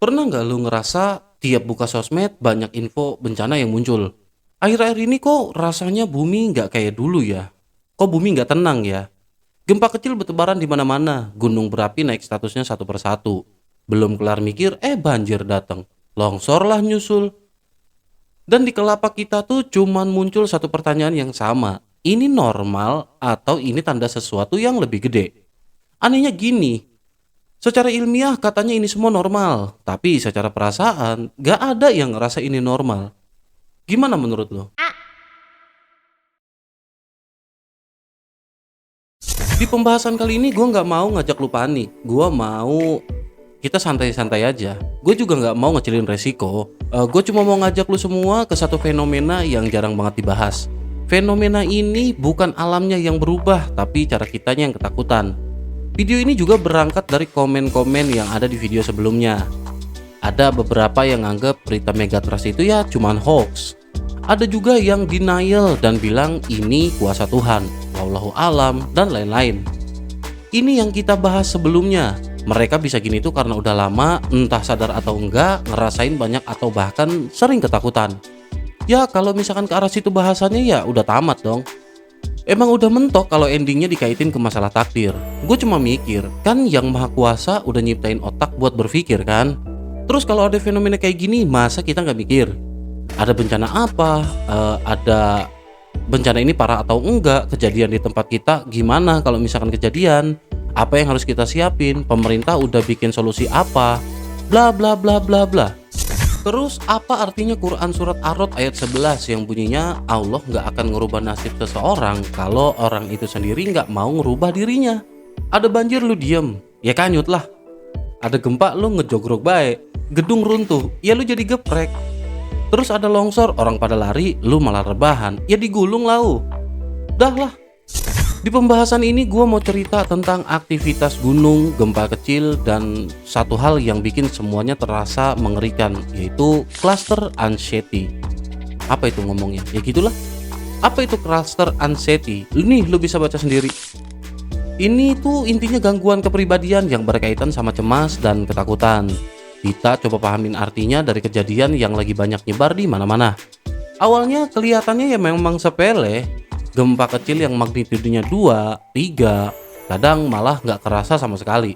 Pernah nggak lu ngerasa tiap buka sosmed banyak info bencana yang muncul? Akhir-akhir ini kok rasanya bumi nggak kayak dulu ya? Kok bumi nggak tenang ya? Gempa kecil bertebaran di mana-mana, gunung berapi naik statusnya satu persatu. Belum kelar mikir, banjir datang. Longsor lah nyusul. Dan di kelapa kita tuh cuman muncul satu pertanyaan yang sama. Ini normal atau ini tanda sesuatu yang lebih gede? Anehnya gini, secara ilmiah katanya ini semua normal, tapi secara perasaan gak ada yang ngerasa ini normal. Gimana menurut lo? Di pembahasan kali ini gue gak mau ngajak lu panik. Gue mau kita santai-santai aja. Gue juga gak mau ngecilin resiko. Gue cuma mau ngajak lu semua ke satu fenomena yang jarang banget dibahas. Fenomena ini bukan alamnya yang berubah, tapi cara kitanya yang ketakutan. Video ini juga berangkat dari komen-komen yang ada di video sebelumnya. Ada beberapa yang anggap berita Megatrust itu ya cuman hoax. Ada juga yang denial dan bilang ini kuasa Tuhan, wallahu alam, dan lain-lain. Ini yang kita bahas sebelumnya. Mereka bisa gini tuh karena udah lama, entah sadar atau enggak, ngerasain banyak atau bahkan sering ketakutan. Ya kalau misalkan ke arah situ bahasannya ya udah tamat dong. Emang udah mentok kalau endingnya dikaitin ke masalah takdir. Gue cuma mikir, kan yang maha kuasa udah nyiptain otak buat berpikir kan. Terus kalau ada fenomena kayak gini, masa kita nggak mikir? Ada bencana apa? Ada bencana ini parah atau enggak? Kejadian di tempat kita gimana kalau misalkan kejadian? Apa yang harus kita siapin? Pemerintah udah bikin solusi apa? Bla bla bla bla bla. Terus apa artinya Quran surat Ar-Rod ayat 11 yang bunyinya Allah nggak akan ngerubah nasib seseorang kalau orang itu sendiri nggak mau ngerubah dirinya? Ada banjir lu diem, ya kanyut lah. Ada gempa lu ngejogrok baik, gedung runtuh, ya lu jadi geprek. Terus ada longsor, orang pada lari, lu malah rebahan, ya digulung lau. Dah lah. Di pembahasan ini gue mau cerita tentang aktivitas gunung, gempa kecil, dan satu hal yang bikin semuanya terasa mengerikan, yaitu cluster anxiety. Apa itu ngomongnya? Ya gitulah. Apa itu cluster anxiety? Nih lu bisa baca sendiri. Ini tuh intinya gangguan kepribadian yang berkaitan sama cemas dan ketakutan. Kita coba pahamin artinya dari kejadian yang lagi banyak nyebar di mana-mana. Awalnya kelihatannya ya memang sepele, gempa kecil yang magnitudenya 2, 3, kadang malah nggak kerasa sama sekali.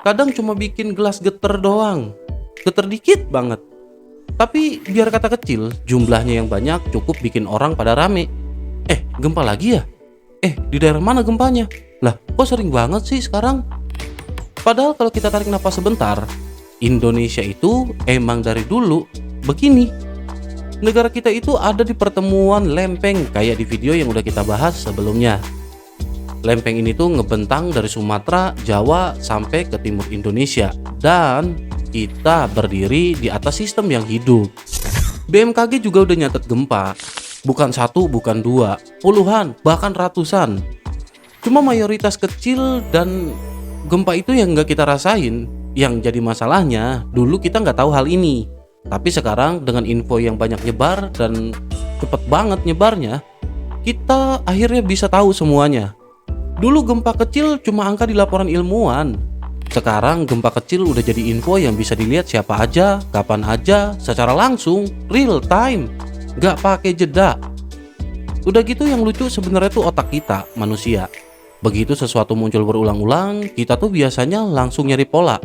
Kadang cuma bikin gelas geter doang, geter dikit banget. Tapi biar kata kecil, jumlahnya yang banyak cukup bikin orang pada rame. Gempa lagi ya? Di daerah mana gempanya? Lah, kok sering banget sih sekarang? Padahal kalau kita tarik napas sebentar, Indonesia itu emang dari dulu begini. Negara kita itu ada di pertemuan lempeng kayak di video yang udah kita bahas sebelumnya. Lempeng ini tuh ngebentang dari Sumatera, Jawa sampai ke timur Indonesia. Dan kita berdiri di atas sistem yang hidup. BMKG juga udah nyatet gempa. Bukan satu, bukan dua, puluhan, bahkan ratusan. Cuma mayoritas kecil dan gempa itu yang nggak kita rasain. Yang jadi masalahnya, dulu kita nggak tahu hal ini. Tapi sekarang dengan info yang banyak nyebar dan cepet banget nyebarnya, kita akhirnya bisa tahu semuanya. Dulu gempa kecil cuma angka di laporan ilmuwan. Sekarang gempa kecil udah jadi info yang bisa dilihat siapa aja, kapan aja, secara langsung, real time, nggak pakai jeda. Udah gitu yang lucu sebenarnya tuh otak kita, manusia. Begitu sesuatu muncul berulang-ulang, kita tuh biasanya langsung nyari pola.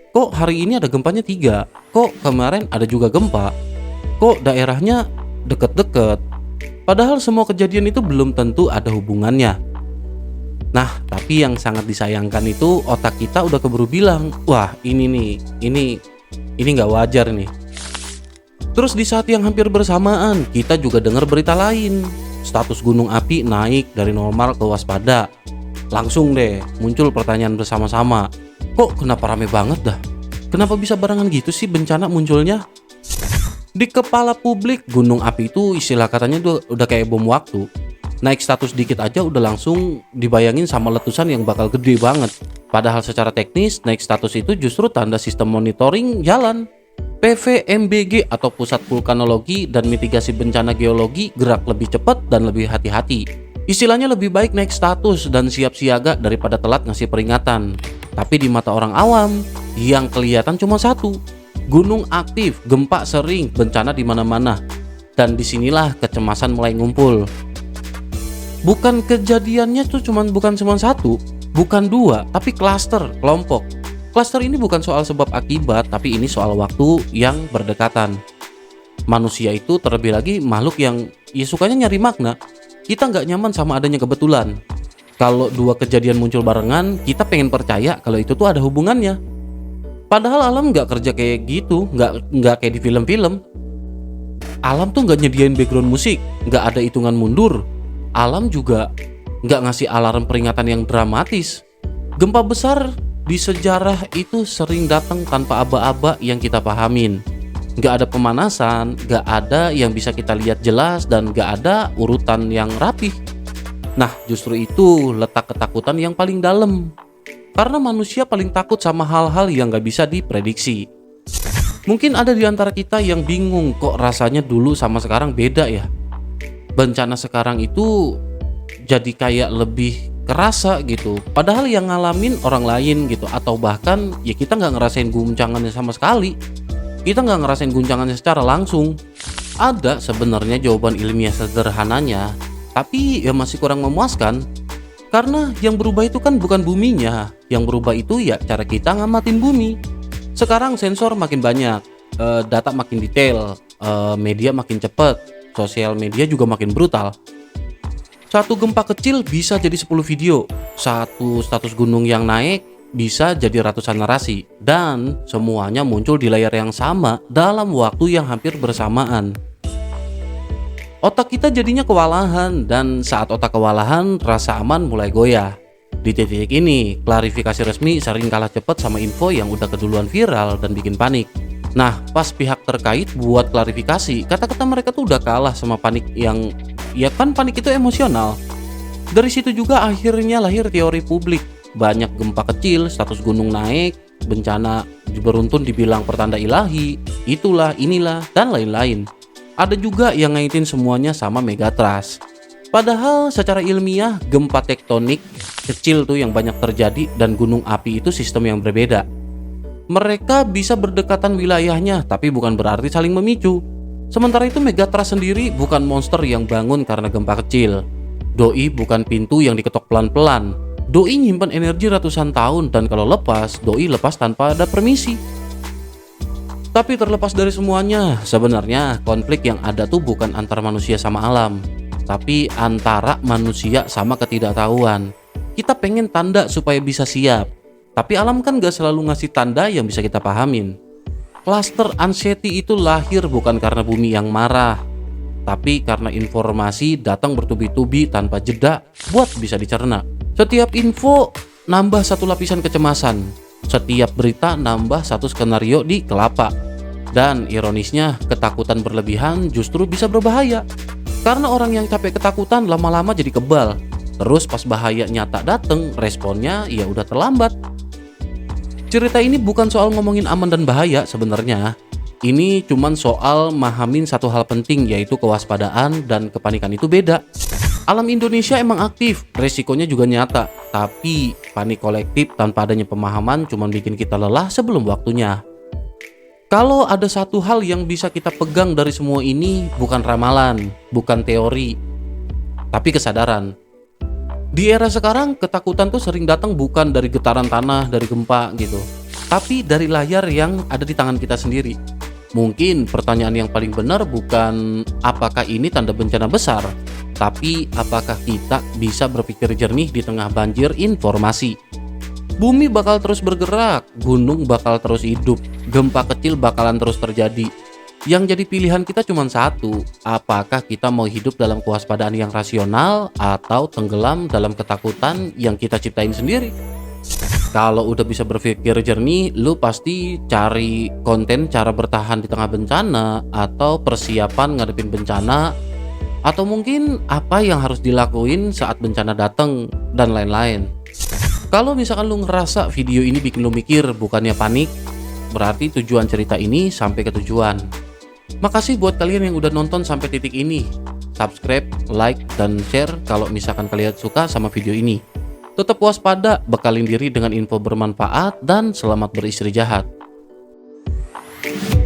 Kok hari ini ada gempanya 3? Kok kemarin ada juga gempa? Kok daerahnya deket-deket? Padahal semua kejadian itu belum tentu ada hubungannya. Nah, tapi yang sangat disayangkan itu otak kita udah keburu bilang, wah ini nggak wajar nih. Terus di saat yang hampir bersamaan, kita juga dengar berita lain. Status gunung api naik dari normal ke waspada. Langsung deh muncul pertanyaan bersama-sama, kok kenapa rame banget dah? Kenapa bisa barengan gitu sih bencana munculnya? Di kepala publik gunung api itu istilah katanya udah kayak bom waktu. Naik status dikit aja udah langsung dibayangin sama letusan yang bakal gede banget. Padahal secara teknis naik status itu justru tanda sistem monitoring jalan. PVMBG atau Pusat Vulkanologi dan Mitigasi Bencana Geologi gerak lebih cepat dan lebih hati-hati. Istilahnya lebih baik naik status dan siap siaga daripada telat ngasih peringatan. Tapi di mata orang awam, yang kelihatan cuma satu. Gunung aktif, gempa sering, bencana di mana-mana. Dan disinilah kecemasan mulai ngumpul. Bukan kejadiannya tuh bukan cuma satu, bukan dua, tapi klaster, kelompok. Klaster ini bukan soal sebab akibat, tapi ini soal waktu yang berdekatan. Manusia itu terlebih lagi makhluk yang sukanya nyari makna. Kita nggak nyaman sama adanya kebetulan. Kalau dua kejadian muncul barengan, kita pengen percaya kalau itu tuh ada hubungannya. Padahal alam nggak kerja kayak gitu, nggak kayak di film-film. Alam tuh nggak nyediain background musik, nggak ada hitungan mundur. Alam juga nggak ngasih alarm peringatan yang dramatis. Gempa besar di sejarah itu sering datang tanpa aba-aba yang kita pahamin. Nggak ada pemanasan, nggak ada yang bisa kita lihat jelas, dan nggak ada urutan yang rapih. Nah, justru itu letak ketakutan yang paling dalam. Karena manusia paling takut sama hal-hal yang nggak bisa diprediksi. Mungkin ada di antara kita yang bingung kok rasanya dulu sama sekarang beda ya. Bencana sekarang itu jadi kayak lebih kerasa gitu. Padahal yang ngalamin orang lain gitu. Atau bahkan ya kita nggak ngerasain guncangannya sama sekali. Kita nggak ngerasain guncangannya secara langsung. Ada sebenarnya jawaban ilmiah sederhananya, tapi ya masih kurang memuaskan. Karena yang berubah itu kan bukan buminya. Yang berubah itu ya cara kita ngamatin bumi. Sekarang sensor makin banyak, data makin detail, media makin cepat, sosial media juga makin brutal. Satu gempa kecil bisa jadi 10 video, satu status gunung yang naik bisa jadi ratusan narasi, dan semuanya muncul di layar yang sama dalam waktu yang hampir bersamaan. Otak kita jadinya kewalahan, dan saat otak kewalahan, rasa aman mulai goyah. Di titik ini, klarifikasi resmi sering kalah cepat sama info yang udah keduluan viral dan bikin panik. Nah, pas pihak terkait buat klarifikasi, kata-kata mereka tuh udah kalah sama panik yang, ya kan panik itu emosional. Dari situ juga akhirnya lahir teori publik. Banyak gempa kecil, status gunung naik, bencana beruntun dibilang pertanda ilahi, itulah, inilah, dan lain-lain. Ada juga yang ngaitin semuanya sama megatrust. Padahal secara ilmiah gempa tektonik kecil tuh yang banyak terjadi dan gunung api itu sistem yang berbeda. Mereka bisa berdekatan wilayahnya tapi bukan berarti saling memicu. Sementara itu megatrust sendiri bukan monster yang bangun karena gempa kecil. Doi bukan pintu yang diketok pelan-pelan. Doi nyimpan energi ratusan tahun, dan kalau lepas, doi lepas tanpa ada permisi. Tapi terlepas dari semuanya, sebenarnya konflik yang ada tuh bukan antara manusia sama alam, tapi antara manusia sama ketidaktahuan. Kita pengen tanda supaya bisa siap, tapi alam kan gak selalu ngasih tanda yang bisa kita pahamin. Cluster anxiety itu lahir bukan karena bumi yang marah, tapi karena informasi datang bertubi-tubi tanpa jeda buat bisa dicerna. Setiap info nambah satu lapisan kecemasan, setiap berita nambah satu skenario di kelapa. Dan ironisnya, ketakutan berlebihan justru bisa berbahaya. Karena orang yang capek ketakutan lama-lama jadi kebal. Terus pas bahaya nyata dateng, responnya ya udah terlambat. Cerita ini bukan soal ngomongin aman dan bahaya sebenarnya. Ini cuman soal mahamin satu hal penting, yaitu kewaspadaan dan kepanikan itu beda. Alam Indonesia emang aktif, resikonya juga nyata. Tapi panik kolektif tanpa adanya pemahaman cuman bikin kita lelah sebelum waktunya. Kalau ada satu hal yang bisa kita pegang dari semua ini, bukan ramalan, bukan teori, tapi kesadaran. Di era sekarang, ketakutan tuh sering datang bukan dari getaran tanah, dari gempa gitu, tapi dari layar yang ada di tangan kita sendiri. Mungkin pertanyaan yang paling benar bukan apakah ini tanda bencana besar, tapi apakah kita bisa berpikir jernih di tengah banjir informasi. Bumi bakal terus bergerak, gunung bakal terus hidup, gempa kecil bakalan terus terjadi. Yang jadi pilihan kita cuma satu, apakah kita mau hidup dalam kewaspadaan yang rasional atau tenggelam dalam ketakutan yang kita ciptain sendiri. Kalau udah bisa berpikir jernih, lu pasti cari konten cara bertahan di tengah bencana, atau persiapan ngadepin bencana, atau mungkin apa yang harus dilakuin saat bencana datang, dan lain-lain. Kalau misalkan lu ngerasa video ini bikin lu mikir bukannya panik, berarti tujuan cerita ini sampai ke tujuan. Makasih buat kalian yang udah nonton sampai titik ini. Subscribe, like, dan share kalau misalkan kalian suka sama video ini. Tetap waspada, bekalin diri dengan info bermanfaat, dan selamat beristirahat. Bye.